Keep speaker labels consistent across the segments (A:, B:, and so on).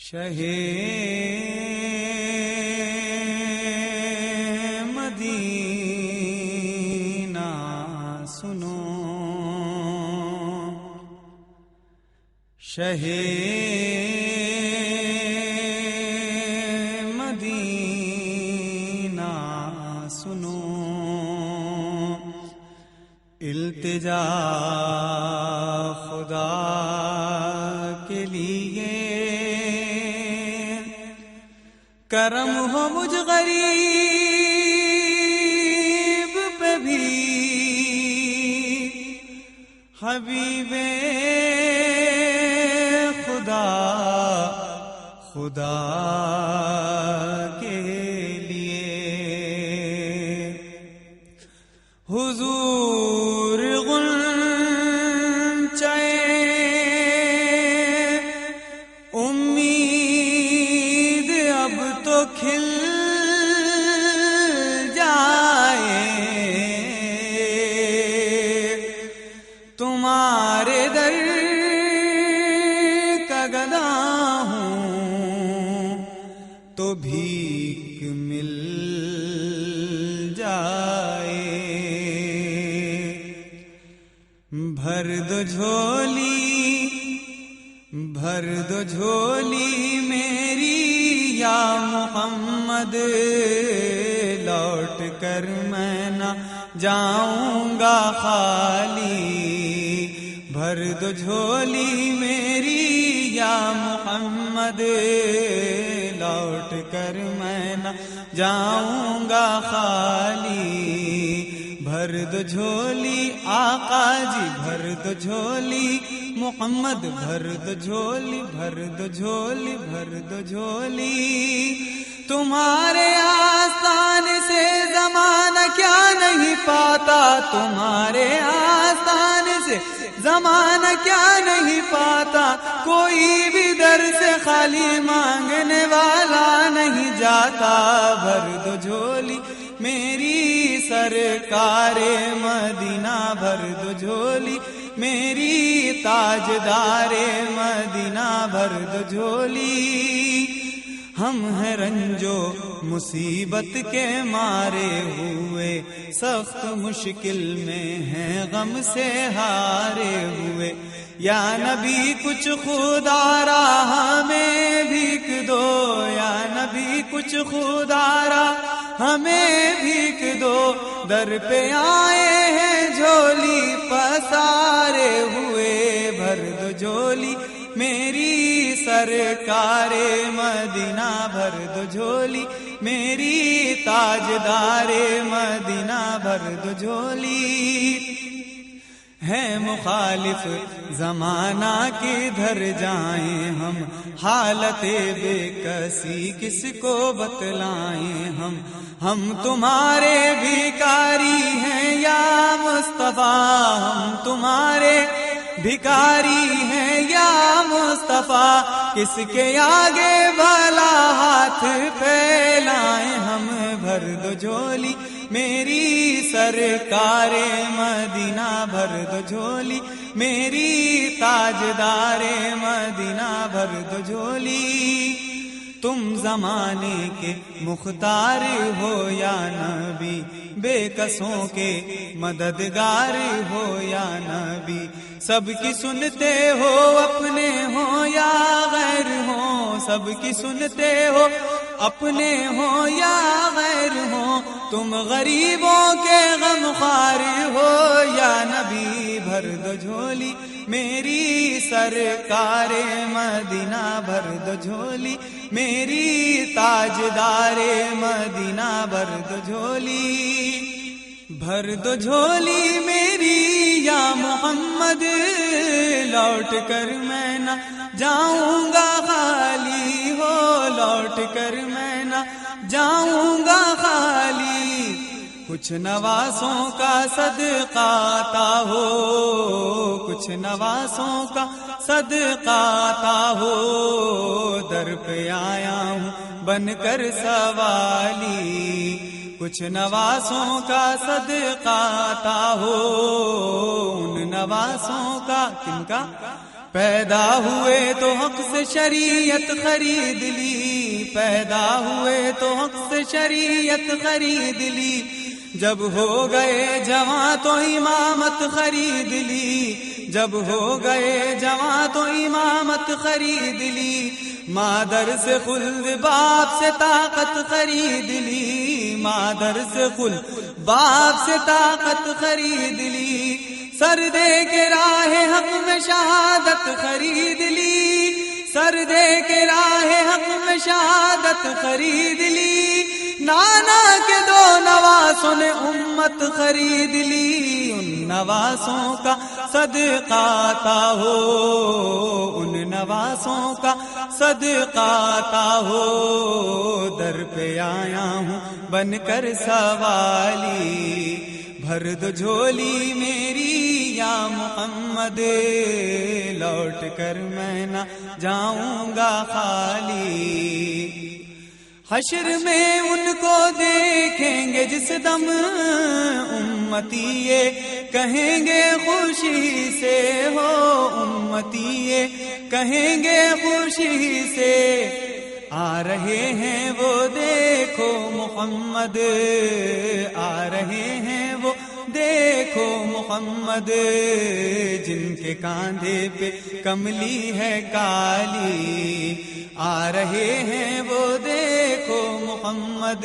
A: شہ مدینہ سنو، شہ مدینہ سنو، التجا خدا کے لیے کرم ہو مجھ غریب پہ بھی، حبیب خدا خدا کے لیے حضور غنچہ امید اب تو کھل جائے، تمہارے در کا گدا ہوں تو بھیک مل جائے، بھر دو جھولی بھر دو جھولی میری یا محمد، لوٹ کر میں نہ جاؤں گا خالی، بھر دو جھولی میری یا محمد، لوٹ کر میں نہ جاؤں گا خالی، بھر دو جھولی آقا جی بھر دو جھولی محمد، بھر دو جھولی بھر دو جھولی بھر دو جھولی، تمہارے آستان سے زمانہ کیا نہیں پاتا، تمہارے آستان سے زمانہ کیا نہیں پاتا، کوئی بھی در سے خالی مانگنے والا نہیں جاتا، بھر دو جھولی میری سرکار مدینہ، بھر دو جھولی میری تاجدار مدینہ، بھر دو جھولی، ہم ہیں رنجو مصیبت کے مارے ہوئے، سخت مشکل میں ہیں غم سے ہارے ہوئے، یا نبی کچھ خدا را ہمیں بھیک دو، یا نبی کچھ خدا را ہمیں بھیک دو، در پہ آئے ہیں جھولی پسارے ہوئے، بھر دو جھولی میری سرکار مدینہ، بھر دو جھولی میری تاجدار مدینہ، بھر دو جھولی، ہے مخالف زمانہ کدھر جائیں ہم، حالت بے کسی کس کو بتلائیں ہم تمہارے بھکاری ہیں یا مصطفیٰ، ہم تمہارے بھکاری ہیں یا مصطفیٰ، کس کے آگے بھلا ہاتھ پھیلائیں ہم، بھر دو جھولی میری سرکار مدینہ، بھر دو جھولی میری تاجدار مدینہ، بھر دو جھولی، تم زمانے کے مختار ہو یا نبی، بے کسوں کے مددگار ہو یا نبی، سب کی سنتے ہو اپنے ہو یا غیر ہو، سب کی سنتے ہو اپنے ہو یا غیر ہو، تم غریبوں کے غمخوار ہو یا نبی، بھر دو جھولی میری سرکار مدینہ، بھر دو جھولی میری تاجدار مدینہ، بھر دو جھولی، بھر دو جھولی میری یا محمد، لوٹ کر میں نہ جاؤں گا خالی، ہو لوٹ کر میں نہ جاؤں گا خالی، کچھ نواسوں کا صدقہ عطا ہو، کچھ نواسوں کا صدقہ عطا ہو، در پہ آیا ہوں بن کر سوالی، کچھ نواسوں کا صدقہ عطا ہو، ان نواسوں کا کن کا پیدا ہوئے تو حق سے شریعت خرید لی، پیدا ہوئے تو حق سے شریعت خرید لی، جب ہو گئے جوان تو امامت خرید لی، جب ہو گئے جوان تو امامت خرید لی، مادر سے خلد باپ سے طاقت خرید لی، مادر سے خلد باپ سے طاقت خرید لی، سر دے کے راہ حق میں شہادت خرید لی، سر دے کے راہ حق میں شہادت خرید لی، نانا کے دو نواسوں نے امت خرید لی، ان نواسوں کا صدقہ عطا ہو، ان نواسوں کا صدقہ عطا ہو، در پہ آیا ہوں بن کر سوالی، بھر دو جھولی میری یا محمد، لوٹ کر میں نہ جاؤں گا خالی، حشر میں ان کو دیکھیں گے جس دم امتی یہ کہیں گے خوشی سے ہو، امتی یہ کہیں گے خوشی سے، آ رہے ہیں وہ دیکھو محمد، آ رہے ہیں وہ دیکھو محمد، جن کے کاندھے پہ کملی ہے کالی، آ رہے ہیں وہ دیکھو محمد،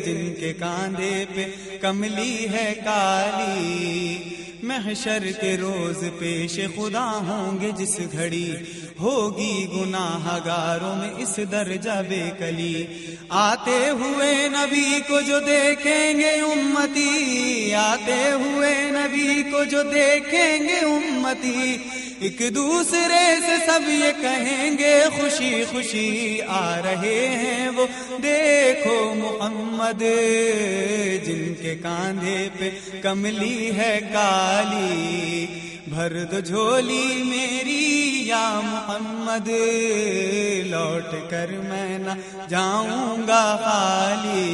A: جن کے کاندھے پہ کملی ہے کالی، محشر کے روز پیش خدا ہوں گے جس گھڑی، ہوگی گناہ گاروں میں اس درجہ بے کلی، آتے ہوئے نبی کو جو دیکھیں گے امتی، آتے ہوئے نبی کو جو دیکھیں گے امتی، ایک دوسرے سے سب یہ کہیں گے خوشی خوشی، آ رہے ہیں وہ دیکھو محمد، جن کے کاندھے پہ کملی ہے کالی، بھر دو جھولی میری یا محمد، لوٹ کر میں نہ جاؤں گا خالی،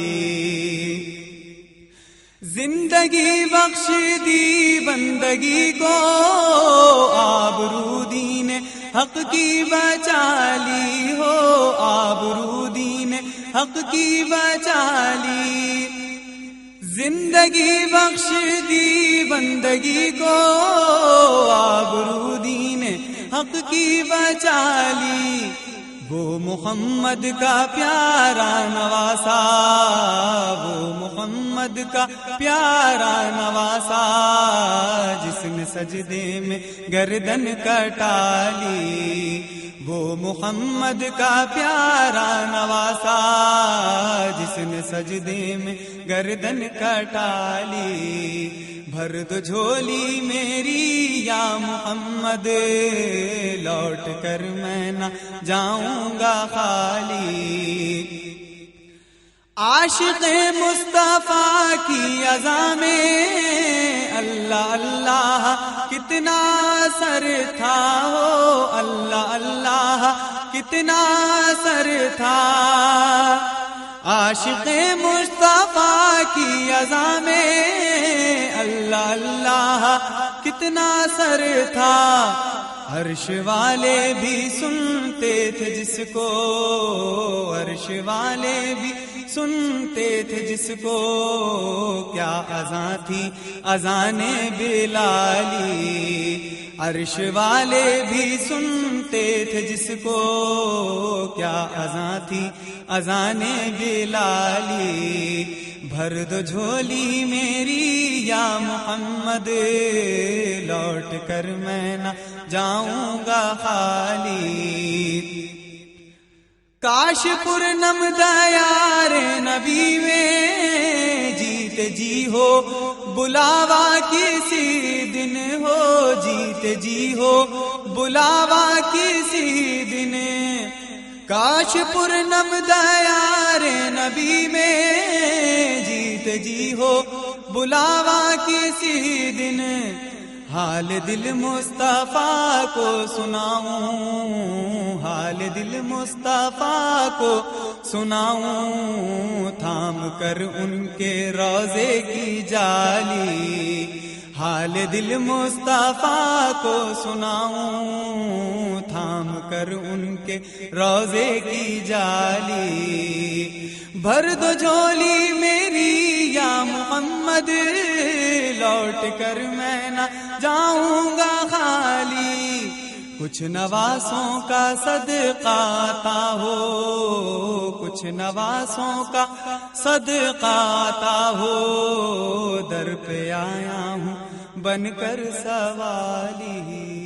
A: زندگی بخش دی بندگی کو، آبرو دین حق کی بچا لی ہو، آبرو دین حق کی بچا لی، زندگی بخش دی بندگی کو، آبرو دین حق کی بچا لی، وہ محمد کا پیارا نواسا، وہ محمد کا پیارا نواسا، جس نے سجدے میں گردن کٹا لی، وہ محمد کا پیارا نواسا، جس نے سجدے میں گردن کٹا لی، بھر دو جھولی میری یا محمد، لوٹ کر میں نہ جاؤں گا خالی، عاشق مصطفیٰ کی اذاں میں اللہ اللہ کتنا اثر تھا ہو، اللہ اللہ کتنا اثر تھا، عاشق مصطفیٰ کی اذاں میں اللہ اللہ کتنا اثر تھا، عرش والے بھی سنتے تھے جس کو، عرش والے بھی سنتے تھے جس کو، کیا اذاں تھی اذان بلالی، عرش والے بھی سنتے تھے جس کو، کیا اذاں تھی اذان بلالی، بھر دو جھولی میری یا محمد، لوٹ کر میں نہ جاؤں گا خالی، کاش پرنم دیار نبی میں جیتے جی ہو بلاوا کسی دن ہو، جیتے جی ہو بلاوا کسی دن، کاش پرنم دیار نبی میں جیتے جی ہو بلاوا کسی دن، حال دل مصطفیٰ کو سناؤں، حال دل مصطفیٰ کو سناؤں، تھام کر ان کے روضے کی جالی، حال دل مصطفیٰ کو سناؤں، تھام کر ان کے روضے کی جالی، بھر دو جھولی میری یا محمد، لوٹ کر میں نہ جاؤں گا خالی، کچھ نواسوں کا صدقہ عطا ہو، کچھ نواسوں کا صدقہ عطا ہو، در پہ آیا ہوں بن کر سوالی۔